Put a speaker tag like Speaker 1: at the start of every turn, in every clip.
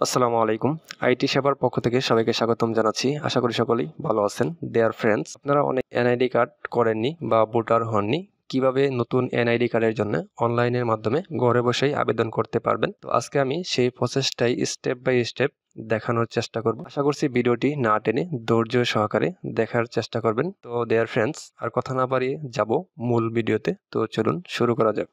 Speaker 1: আসসালামু আলাইকুম। আইটি সেবার পক্ষ থেকে সবাইকে স্বাগতম জানাচ্ছি। আশা করি সকলেই ভালো আছেন। ডিয়ার ফ্রেন্ডস, আপনারা অনেক এনআইডি কার্ড করেননি বা ভোটার হননি। কিভাবে নতুন এনআইডি কার্ডের জন্য অনলাইনের মাধ্যমে ঘরে বসেই আবেদন করতে পারবেন। তো আজকে আমি সেই প্রসেসটাই স্টেপ বাই স্টেপ দেখানোর চেষ্টা করব। আশা করছি ভিডিওটি না টেনে ধৈর্য সহকারে দেখার চেষ্টা করবেন। তো ডিয়ার ফ্রেন্ডস, আর কথা না বাড়িয়ে যাব মূল ভিডিওতে। তো চলুন শুরু করা যাক।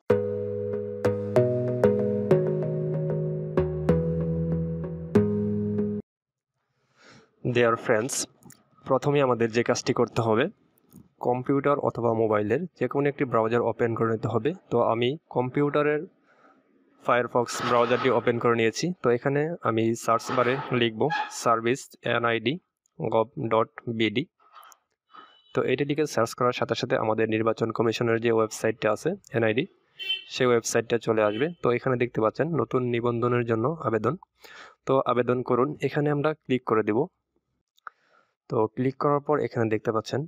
Speaker 1: ডিয়ার ফ্রেন্ডস, প্রথমে আমাদের যে কাজটি করতে হবে, কম্পিউটার অথবা মোবাইলের যে কোনো একটি ব্রাউজার ওপেন করে নিতে হবে। তো আমি কম্পিউটারের ফায়ারফক্স ব্রাউজারটি ওপেন করে নিয়েছি। তো এখানে আমি সার্চ বারে লিখব সার্ভিস NID.gov.bd। তো এটিকে সার্চ করার সাথে সাথে আমাদের নির্বাচন কমিশনের যে ওয়েবসাইটটা আছে এনআইডি, সেই ওয়েবসাইটটা চলে আসবে। তো এখানে দেখতে পাচ্ছেন নতুন নিবন্ধনের জন্য আবেদন। তো আবেদন করুন, এখানে আমরা ক্লিক করে দেব। তো ক্লিক করার পর এখানে দেখতে পাচ্ছেন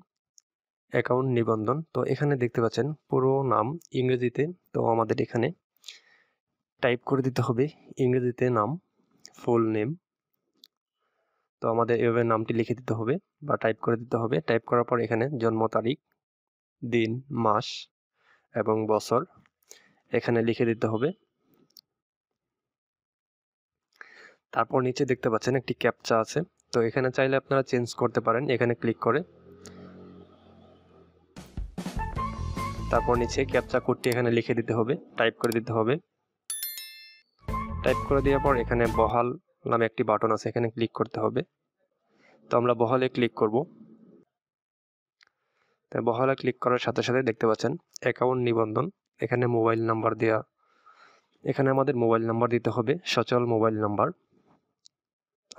Speaker 1: অ্যাকাউন্ট নিবন্ধন। তো এখানে দেখতে পাচ্ছেন পুরো নাম ইংরেজিতে। তো আমাদের এখানে টাইপ করে দিতে হবে ইংরেজিতে নাম, ফুল নেম। তো আমাদের এভাবে নামটি লিখে দিতে হবে বা টাইপ করে দিতে হবে। টাইপ করার পর এখানে জন্ম তারিখ, দিন, মাস এবং বছর এখানে লিখে দিতে হবে। তারপর নিচে দেখতে পাচ্ছেন একটি ক্যাপচা আছে। তো এখানে চাইলে আপনারা চেঞ্জ করতে পারেন এখানে ক্লিক করে। তারপর নিচে ক্যাপচা কোডটি এখানে লিখে দিতে হবে, টাইপ করে দিতে হবে। টাইপ করে দেওয়ার পর এখানে বহাল নামে একটি বাটন আছে, এখানে ক্লিক করতে হবে। তো আমরা বহালে ক্লিক করব। তাই বহালে ক্লিক করার সাথে সাথে দেখতে পাচ্ছেন অ্যাকাউন্ট নিবন্ধন। এখানে মোবাইল নাম্বার দেওয়া, এখানে আমাদের মোবাইল নাম্বার দিতে হবে, সচল মোবাইল নাম্বার।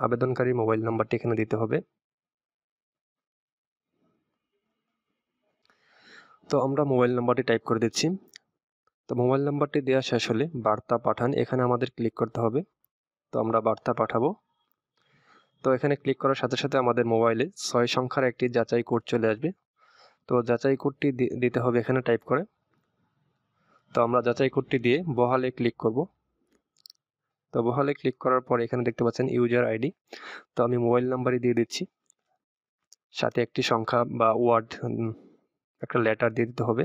Speaker 1: আবেদনকারী মোবাইল নাম্বারটি এখানে দিতে হবে। তো আমরা মোবাইল নাম্বারটি টাইপ করে দিচ্ছি। তো মোবাইল নাম্বারটি দেওয়া শেষ হলে বার্তা পাঠান, এখানে আমাদের ক্লিক করতে হবে। তো আমরা বার্তা পাঠাবো। তো এখানে ক্লিক করার সাথে সাথে আমাদের মোবাইলে 6 সংখ্যার একটি যাচাই কোড চলে আসবে। তো যাচাই কোডটি দিতে হবে এখানে টাইপ করে। তো আমরা যাচাই কোডটি দিয়ে বহালে ক্লিক করব। তো বহালে ক্লিক করার পর এখানে দেখতে পাচ্ছেন ইউজার আইডি। তো আমি মোবাইল নাম্বারই দিয়ে দিচ্ছি, সাথে একটি সংখ্যা বা ওয়ার্ড, একটা লেটার দিয়ে দিতে হবে।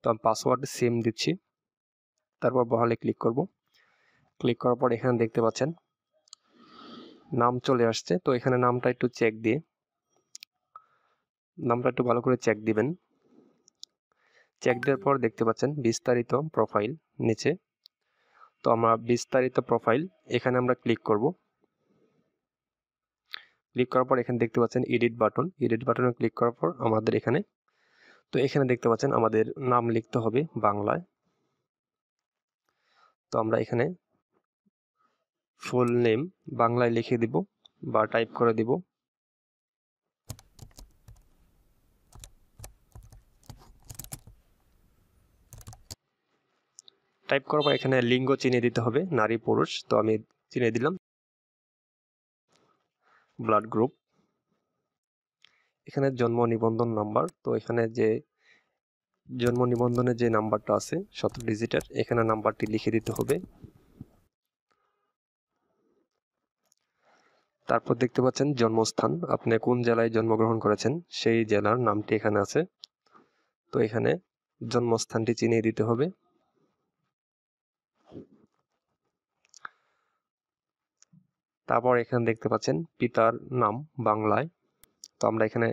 Speaker 1: তো আমি পাসওয়ার্ড সেম দিচ্ছি। তারপর বহালে ক্লিক করব। ক্লিক করার পর এখানে দেখতে পাচ্ছেন নাম চলে আসছে। তো এখানে নামটা একটু চেক দিয়ে, নামটা একটু ভালো করে চেক দিবেন। চেক দেওয়ার পর দেখতে পাচ্ছেন বিস্তারিত প্রোফাইল নিচে। তো আমরা বিস্তারিত প্রোফাইল এখানে আমরা ক্লিক করব। ক্লিক করার পর এখানে দেখতে পাচ্ছেন এডিট বাটন, এডিট বাটনে ক্লিক করার পর আমাদের এখানে, তো এখানে দেখতে পাচ্ছেন আমাদের নাম লিখতে হবে বাংলায়। তো আমরা এখানে ফুল নেম বাংলায় লিখে দিব বা টাইপ করে দিব। টাইপ করার পর এখানে লিঙ্গ চিনিয়ে দিতে হবে, নারী পুরুষ। তো আমি চিনিয়ে দিলাম। ব্লাড গ্রুপ, এখানে জন্ম নিবন্ধন নাম্বার। তো এখানে যে জন্ম নিবন্ধনের যে নাম্বারটা আছে 17 ডিজিটের, এখানে নাম্বারটি লিখে দিতে হবে। তারপর দেখতে পাচ্ছেন জন্মস্থান, আপনি কোন জেলায় জন্মগ্রহণ করেছেন সেই জেলার নামটি এখানে আছে। তো এখানে জন্মস্থানটি চিনিয়ে দিতে হবে। তারপর এখানে দেখতে পাচ্ছেন পিতার নাম বাংলায়। তো আমরা এখানে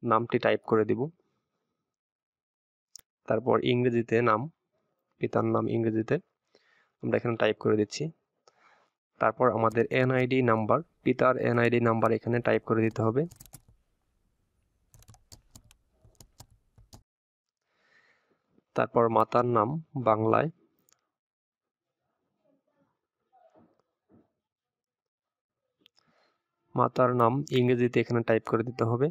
Speaker 1: নামটি টাইপ করে দিব। তারপর ইংরেজিতে নাম, পিতার নাম ইংরেজিতে আমরা এখানে টাইপ করে দিচ্ছি। তারপর আমাদের এনআইডি নাম্বার, পিতার এনআইডি নাম্বার এখানে টাইপ করে দিতে হবে। তারপর মাতার নাম বাংলায়, মাতার নাম ইংরেজিতে এখানে টাইপ করে দিতে হবে।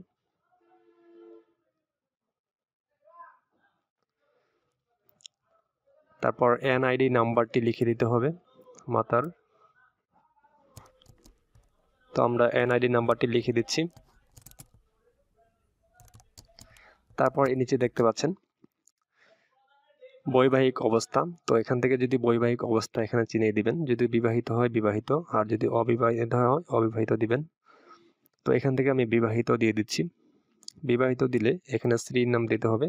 Speaker 1: তারপর এনআইডি নাম্বারটি লিখে দিতে হবে মাতার। তো আমরা এনআইডি নাম্বারটি লিখে দিচ্ছি। তারপর নিচে দেখতে পাচ্ছেন বৈবাহিক অবস্থা, তো এখান থেকে যদি বৈবাহিক অবস্থা এখানে চিনিয়ে দিবেন, যদি বিবাহিত হয় বিবাহিত, আর যদি অবিবাহিত হয় অবিবাহিত দিবেন। তো এখান থেকে আমি বিবাহিত দিয়ে দিচ্ছি। বিবাহিত দিলে এখানে স্ত্রীর নাম দিতে হবে।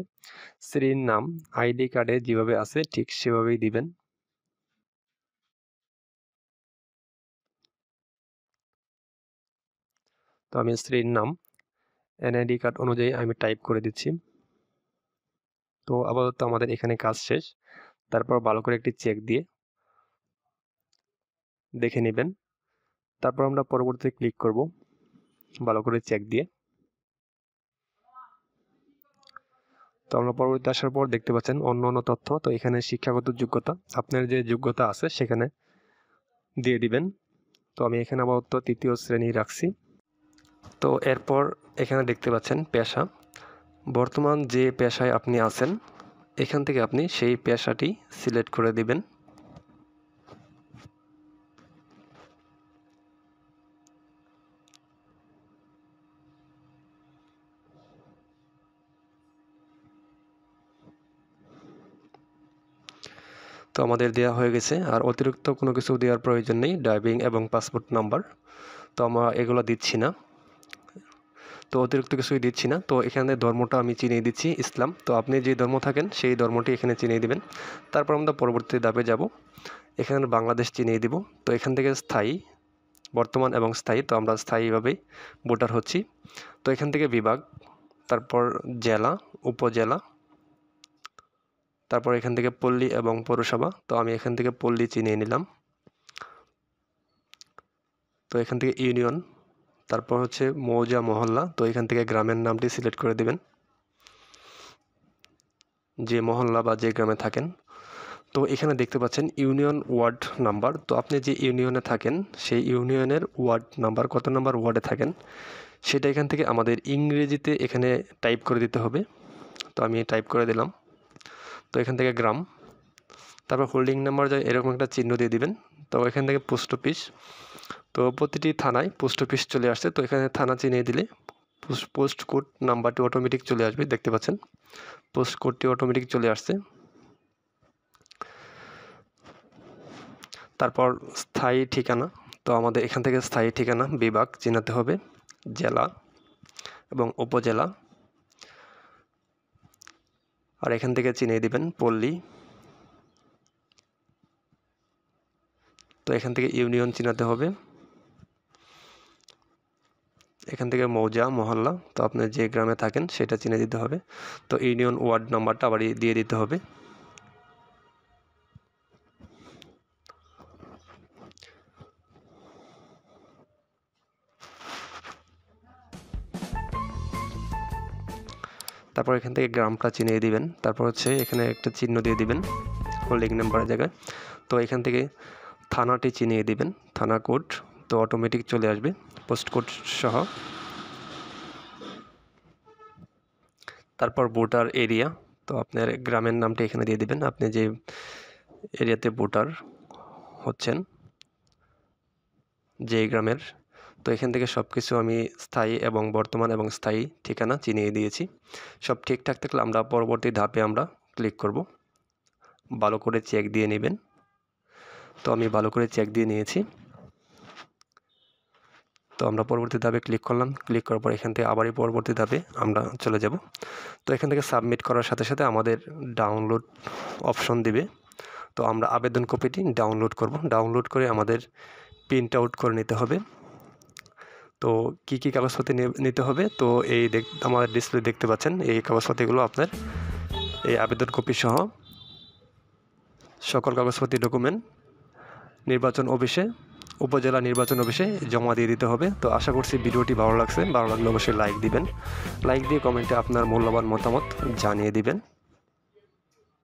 Speaker 1: স্ত্রীর নাম আইডি কার্ডে যেভাবে আছে ঠিক সেভাবেই দিবেন। তো আমি স্ত্রীর নাম এনআইডি কার্ড অনুযায়ী আমি টাইপ করে দিচ্ছি। তো আপাতত আমাদের এখানে কাজ শেষ। তারপর ভালো করে একটি চেক দিয়ে দেখে নেবেন। তারপর আমরা পরবর্তীতে ক্লিক করব ভালো করে চেক দিয়ে। তো আমরা পরবর্তীতে আসার পর দেখতে পাচ্ছেন অন্য তথ্য। তো এখানে শিক্ষাগত যোগ্যতা, আপনার যে যোগ্যতা আছে সেখানে দিয়ে দিবেন। তো আমি এখানে আপাতত 3য় শ্রেণী রাখছি। তো এরপর এখানে দেখতে পাচ্ছেন পেশা, বর্তমান যে পেশায় আপনি আছেন এখান থেকে আপনি সেই পেশাটি সিলেক্ট করে দিবেন। তো আমাদের দেওয়া হয়ে গেছে, আর অতিরিক্ত কোনো কিছু দেওয়ার প্রয়োজন নেই, ড্রাইভিং এবং পাসপোর্ট নাম্বার। তো আমরা এগুলো দিচ্ছি না, তো অতিরিক্ত কিছুই দিচ্ছি না। তো এখানে ধর্মটা আমি চিনিয়ে দিচ্ছি ইসলাম। তো আপনি যে ধর্ম থাকেন সেই ধর্মটি এখানে চিনিয়ে দিবেন। তারপর আমরা পরবর্তী ধাপে যাব, এখানে বাংলাদেশ চিনিয়ে দিব। তো এখান থেকে স্থায়ী, বর্তমান এবং স্থায়ী, তো আমরা স্থায়ীভাবেই ভোটার হচ্ছি। তো এখান থেকে বিভাগ, তারপর জেলা, উপজেলা, তারপর এখান থেকে পল্লী এবং পৌরসভা। তো আমি এখান থেকে পল্লী চিনিয়ে নিলাম। তো এখান থেকে ইউনিয়ন, তারপর হচ্ছে মৌজা, মহল্লা। তো এখান থেকে গ্রামের নামটি সিলেক্ট করে দিবেন, যে মহল্লা বা যে গ্রামে থাকেন। তো এখানে দেখতে পাচ্ছেন ইউনিয়ন ওয়ার্ড নাম্বার। তো আপনি যে ইউনিয়নে থাকেন সেই ইউনিয়নের ওয়ার্ড নাম্বার, কত নাম্বার ওয়ার্ডে থাকেন সেটা এখান থেকে আমাদের ইংরেজিতে এখানে টাইপ করে দিতে হবে। তো আমি টাইপ করে দিলাম। তো এখান থেকে গ্রাম, তারপর হোল্ডিং নাম্বার যায় এরকম একটা চিহ্ন দিয়ে দিবেন। তো এখান থেকে পোস্ট অফিস, তো প্রতিটি থানায় পোস্ট অফিস চলে আসছে। তো এখানে থানা চিনিয়ে দিলে পোস্ট কোড নাম্বারটি অটোমেটিক চলে আসবে, দেখতে পাচ্ছেন পোস্ট কোডটি অটোমেটিক চলে আসছে। তারপর স্থায়ী ঠিকানা, তো আমাদের এখান থেকে স্থায়ী ঠিকানা বিভাগ চিনাতে হবে, জেলা এবং উপজেলা, আর এখান থেকে চিনিয়ে দিবেন পল্লী। তো এখান থেকে ইউনিয়ন চিনাতে হবে, এখান থেকে মৌজা, মহল্লা, তো আপনি যে গ্রামে থাকেন সেটা চিনে দিতে হবে। তো ইউনিয়ন ওয়ার্ড নাম্বারটা আবার দিয়ে দিতে হবে। তারপর এখান থেকে গ্রামটা চিনিয়ে দিবেন। তারপর হচ্ছে এখানে একটা চিহ্ন দিয়ে দিবেন হোল্ডিং নাম্বারের জায়গায়। তো এখান থেকে থানাটি চিনিয়ে দিবেন, থানা কোড, তো অটোমেটিক চলে আসবে পোস্ট কোড সহ। তারপর ভোটার এরিয়া, তো আপনার গ্রামের নামটি এখানে দিয়ে দিবেন, আপনি যে এরিয়াতে ভোটার হচ্ছেন যে গ্রামের। তো এখান থেকে সব কিছু আমি স্থায়ী এবং বর্তমান এবং স্থায়ী ঠিকানা চিনিয়ে দিয়েছি। সব ঠিকঠাক থাকলে আমরা পরবর্তী ধাপে আমরা ক্লিক করব, ভালো করে চেক দিয়ে নেবেন। তো আমি ভালো করে চেক দিয়ে নিয়েছি। তো আমরা পরবর্তী ধাপে ক্লিক করলাম, ক্লিক করার পর এখান থেকে আবারই পরবর্তী ধাপে আমরা চলে যাব। তো এখান থেকে সাবমিট করার সাথে সাথে আমাদের ডাউনলোড অপশন দিবে। তো আমরা আবেদন কপিটি ডাউনলোড করব, ডাউনলোড করে আমাদের প্রিন্ট আউট করে নিতে হবে। তো কি কি কাগজপত্র নিতে হবে, তো এই আমাদের ডিসপ্লে দেখতে পাচ্ছেন এই কাগজপত্রগুলো আপনার এই আবেদন কপি সহ সকল কাগজপত্র ডকুমেন্ট নির্বাচন অফিসে, উপজেলা নির্বাচন অফিসে জমা দিয়ে দিতে হবে। তো আশা করছি ভিডিওটি ভালো লাগছে, ভালো লাগলে অবশ্যই লাইক দিবেন, লাইক দিয়ে কমেন্টে আপনার মূল্যবান মতামত জানিয়ে দিবেন।